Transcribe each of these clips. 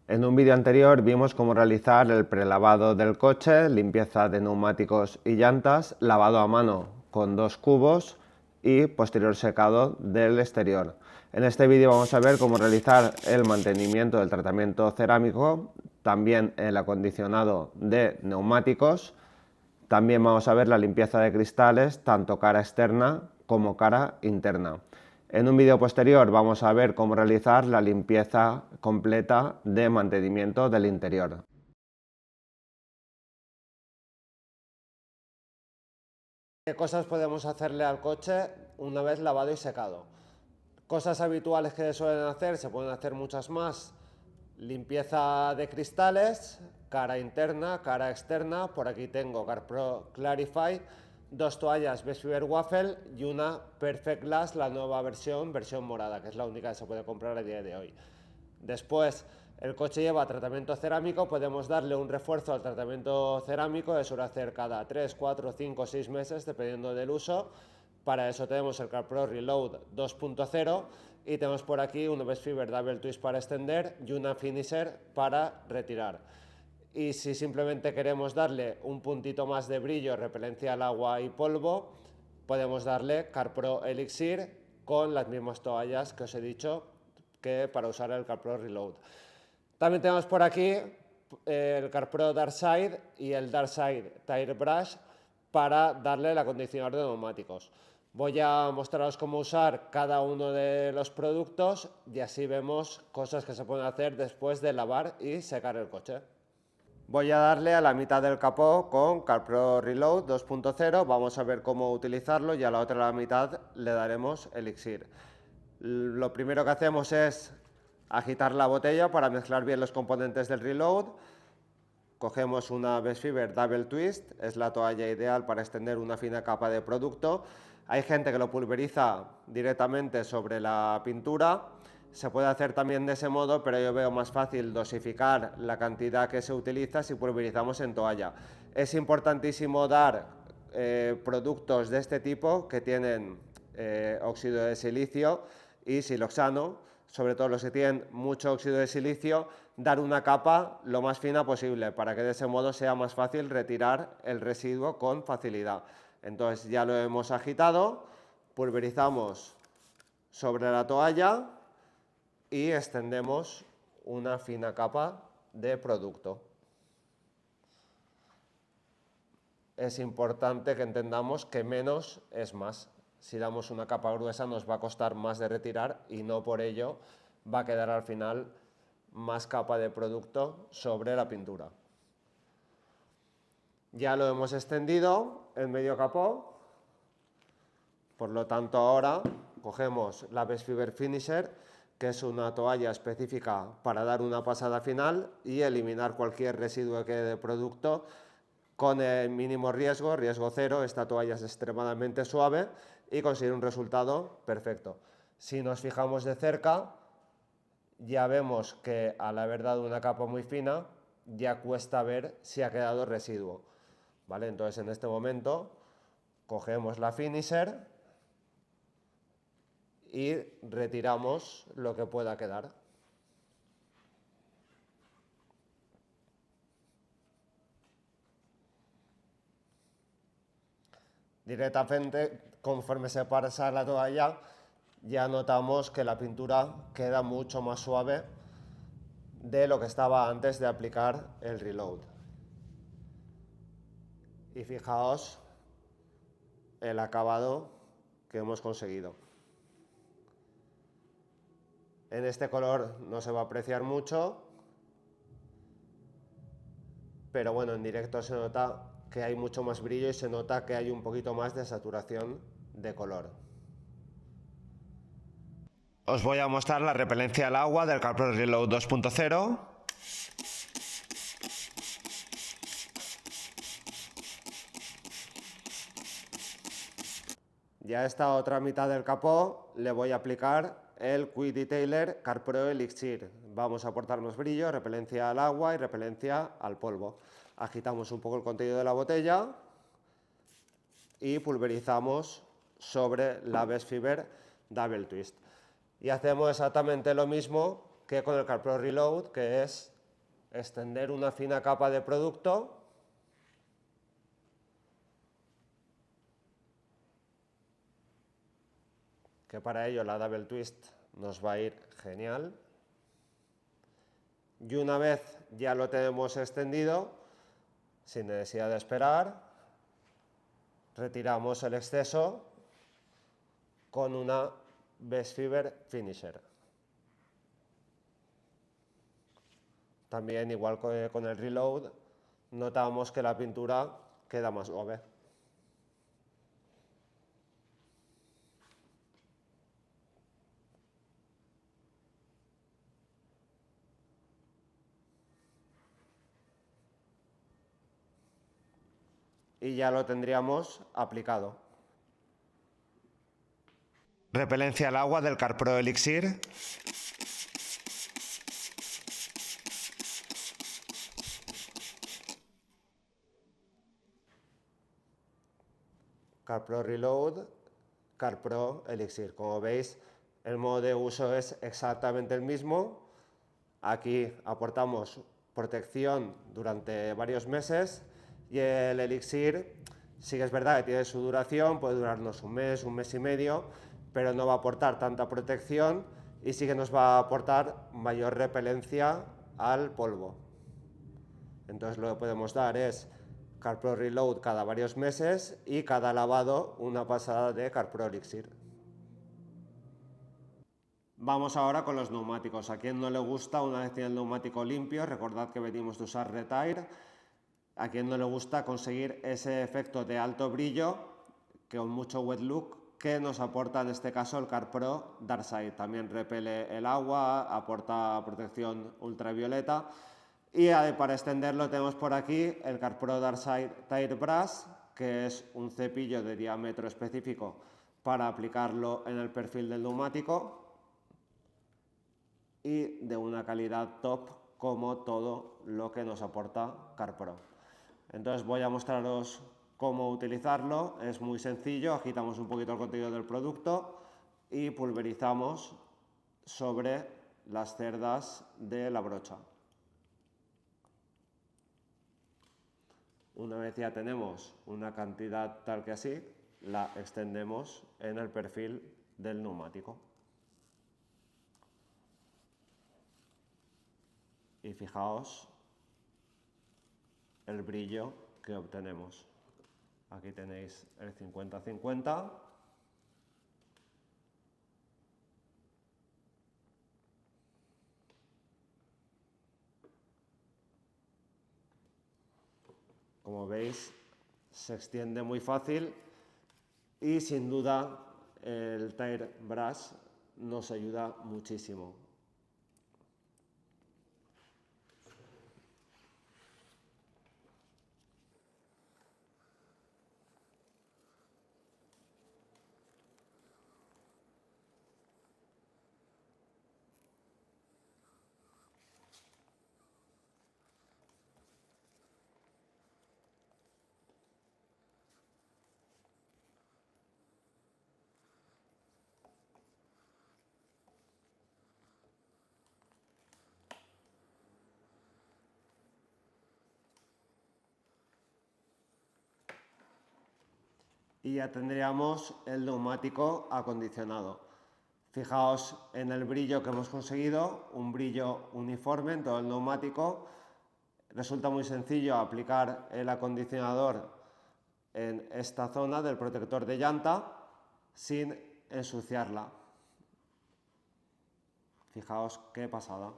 En un vídeo anterior vimos cómo realizar el prelavado del coche, limpieza de neumáticos y llantas, lavado a mano con 2 cubos y posterior secado del exterior. En este vídeo vamos a ver cómo realizar el mantenimiento del tratamiento cerámico, también el acondicionado de neumáticos. También vamos a ver la limpieza de cristales, tanto cara externa como cara interna. En un vídeo posterior vamos a ver cómo realizar la limpieza completa de mantenimiento del interior. ¿Qué cosas podemos hacerle al coche una vez lavado y secado? Cosas habituales que suelen hacer, se pueden hacer muchas más. Limpieza de cristales, cara interna, cara externa. Por aquí tengo CarPro Clarify, 2 toallas Best Fiber Waffle y una Perfect Glass, la nueva versión morada, que es la única que se puede comprar a día de hoy. Después, el coche lleva tratamiento cerámico, podemos darle un refuerzo al tratamiento cerámico, eso suele hacer cada 3, 4, 5, 6 meses, dependiendo del uso. Para eso tenemos el CarPro Reload 2.0 y tenemos por aquí un Best Fiber Double Twist para extender y una Finisher para retirar. Y si simplemente queremos darle un puntito más de brillo, repelencia al agua y polvo, podemos darle CarPro Elixir con las mismas toallas que os he dicho que para usar el CarPro Reload. También tenemos por aquí el CarPro Darkside y el Darkside Tire Brush para darle el acondicionador de neumáticos. Voy a mostraros cómo usar cada uno de los productos y así vemos cosas que se pueden hacer después de lavar y secar el coche. Voy a darle a la mitad del capó con CarPro Reload 2.0, vamos a ver cómo utilizarlo y a la otra mitad le daremos Elixir. Lo primero que hacemos es agitar la botella para mezclar bien los componentes del Reload. Cogemos una Best Fiber Double Twist, es la toalla ideal para extender una fina capa de producto. Hay gente que lo pulveriza directamente sobre la pintura. Se puede hacer también de ese modo, pero yo veo más fácil dosificar la cantidad que se utiliza si pulverizamos en toalla. Es importantísimo dar productos de este tipo que tienen óxido de silicio y siloxano, sobre todo los que tienen mucho óxido de silicio, dar una capa lo más fina posible para que de ese modo sea más fácil retirar el residuo con facilidad. Entonces ya lo hemos agitado, pulverizamos sobre la toalla y extendemos una fina capa de producto. Es importante que entendamos que menos es más. Si damos una capa gruesa nos va a costar más de retirar y no por ello va a quedar al final más capa de producto sobre la pintura. Ya lo hemos extendido en medio capó, por lo tanto ahora cogemos la Best Fiber Finisher, que es una toalla específica para dar una pasada final y eliminar cualquier residuo que quede de producto con el mínimo riesgo, riesgo cero. Esta toalla es extremadamente suave y consigue un resultado perfecto. Si nos fijamos de cerca, ya vemos que al haber dado una capa muy fina, ya cuesta ver si ha quedado residuo. ¿Vale? Entonces en este momento cogemos la Finisher y retiramos lo que pueda quedar. Directamente, conforme se pasa la toalla, ya notamos que la pintura queda mucho más suave de lo que estaba antes de aplicar el Reload. Y fijaos el acabado que hemos conseguido. En este color no se va a apreciar mucho, pero bueno, en directo se nota que hay mucho más brillo y se nota que hay un poquito más de saturación de color. Os voy a mostrar la repelencia al agua del CarPro Reload 2.0. Y a esta otra mitad del capó le voy a aplicar el Quick Detailer CarPro Elixir. Vamos a aportar más brillo, repelencia al agua y repelencia al polvo. Agitamos un poco el contenido de la botella y pulverizamos sobre la Best Fiber Double Twist. Y hacemos exactamente lo mismo que con el CarPro Reload, que es extender una fina capa de producto que para ello la Double Twist nos va a ir genial. Y una vez ya lo tenemos extendido, sin necesidad de esperar, retiramos el exceso con una Best Fiber Finisher. También, igual que con el Reload, notamos que la pintura queda más suave. Y ya lo tendríamos aplicado. Repelencia al agua del CarPro Elixir. CarPro Reload, CarPro Elixir. Como veis, el modo de uso es exactamente el mismo. Aquí aportamos protección durante varios meses y el Elixir sí que es verdad que tiene su duración, puede durarnos un mes y medio, pero no va a aportar tanta protección y sí que nos va a aportar mayor repelencia al polvo. Entonces lo que podemos dar es CarPro Reload cada varios meses y cada lavado una pasada de CarPro Elixir. Vamos ahora con los neumáticos. A quien no le gusta una vez tiene el neumático limpio, recordad que venimos de usar Retire. A quien no le gusta conseguir ese efecto de alto brillo que con mucho wet look que nos aporta en este caso el CarPro Darkside. También repele el agua, aporta protección ultravioleta. Y para extenderlo tenemos por aquí el CarPro Darkside Tire Brush, que es un cepillo de diámetro específico para aplicarlo en el perfil del neumático y de una calidad top como todo lo que nos aporta CarPro. Entonces voy a mostraros cómo utilizarlo. Es muy sencillo, agitamos un poquito el contenido del producto y pulverizamos sobre las cerdas de la brocha. Una vez ya tenemos una cantidad tal que así, la extendemos en el perfil del neumático. Y fijaos el brillo que obtenemos. Aquí tenéis el 50-50. Como veis, se extiende muy fácil y sin duda el Tire Brush nos ayuda muchísimo. Y ya tendríamos el neumático acondicionado. Fijaos en el brillo que hemos conseguido, un brillo uniforme en todo el neumático. Resulta muy sencillo aplicar el acondicionador en esta zona del protector de llanta sin ensuciarla. Fijaos qué pasada.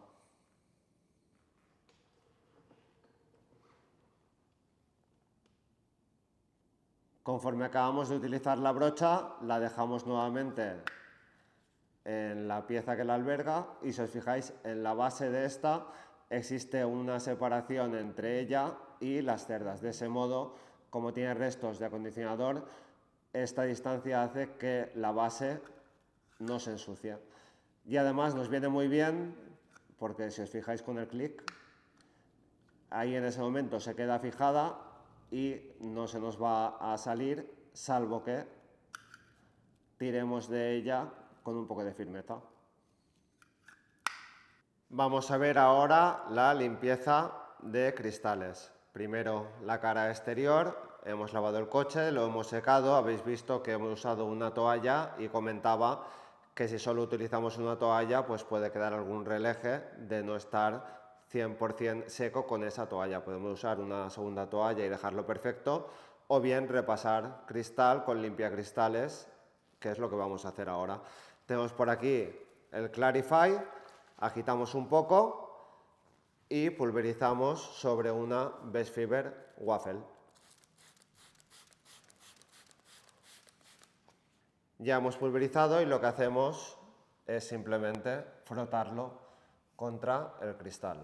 Conforme acabamos de utilizar la brocha, la dejamos nuevamente en la pieza que la alberga y si os fijáis en la base de esta existe una separación entre ella y las cerdas. De ese modo, como tiene restos de acondicionador, esta distancia hace que la base no se ensucie. Y además nos viene muy bien porque si os fijáis con el clic, ahí en ese momento se queda fijada y no se nos va a salir, salvo que tiremos de ella con un poco de firmeza. Vamos a ver ahora la limpieza de cristales. Primero la cara exterior, hemos lavado el coche, lo hemos secado, habéis visto que hemos usado una toalla y comentaba que si solo utilizamos una toalla pues puede quedar algún releje de no estar 100% seco con esa toalla. Podemos usar una segunda toalla y dejarlo perfecto o bien repasar cristal con limpiacristales, que es lo que vamos a hacer ahora. Tenemos por aquí el Clarify, agitamos un poco y pulverizamos sobre una Best Fiber Waffle. Ya hemos pulverizado y lo que hacemos es simplemente frotarlo contra el cristal.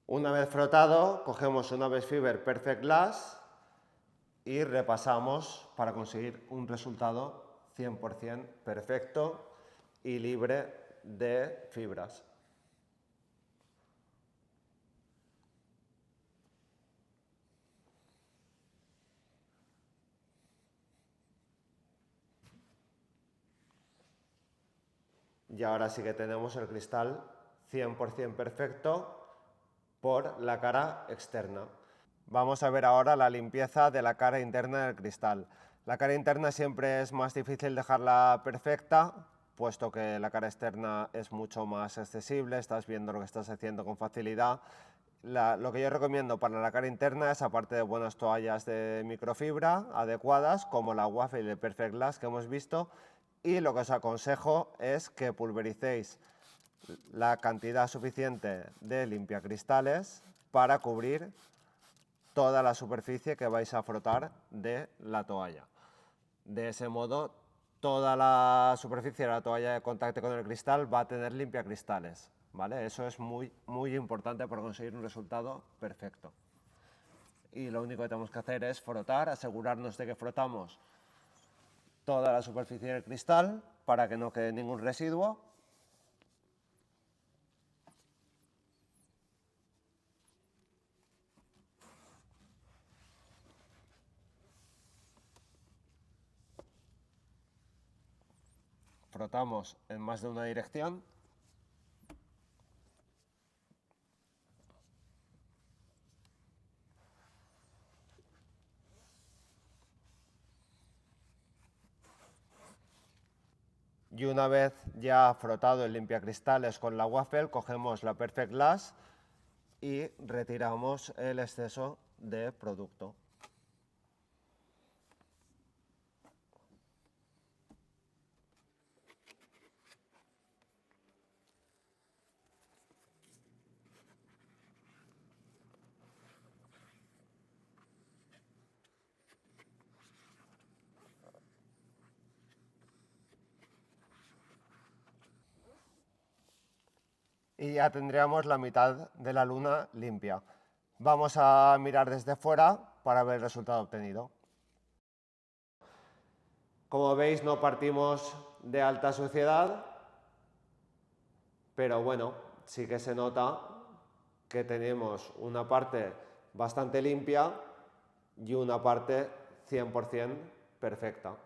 Una vez frotado, cogemos una Best Fiber Perfect Glass y repasamos para conseguir un resultado 100% perfecto y libre de fibras. Y ahora sí que tenemos el cristal 100% perfecto por la cara externa. Vamos a ver ahora la limpieza de la cara interna del cristal. La cara interna siempre es más difícil dejarla perfecta, puesto que la cara externa es mucho más accesible, estás viendo lo que estás haciendo con facilidad. Lo que yo recomiendo para la cara interna es, aparte de buenas toallas de microfibra adecuadas, como la Waffle y el Perfect Glass que hemos visto, y lo que os aconsejo es que pulvericéis la cantidad suficiente de limpiacristales para cubrir toda la superficie que vais a frotar de la toalla. De ese modo, toda la superficie de la toalla de contacto con el cristal va a tener limpiacristales, ¿vale? Eso es muy importante para conseguir un resultado perfecto. Y lo único que tenemos que hacer es frotar, asegurarnos de que frotamos toda la superficie del cristal para que no quede ningún residuo. Frotamos en más de una dirección. Y una vez ya frotado el limpiacristales con la Waffle, cogemos la Perfect Glass y retiramos el exceso de producto. Y ya tendríamos la mitad de la luna limpia. Vamos a mirar desde fuera para ver el resultado obtenido. Como veis, no partimos de alta suciedad, pero bueno, sí que se nota que tenemos una parte bastante limpia y una parte 100% perfecta.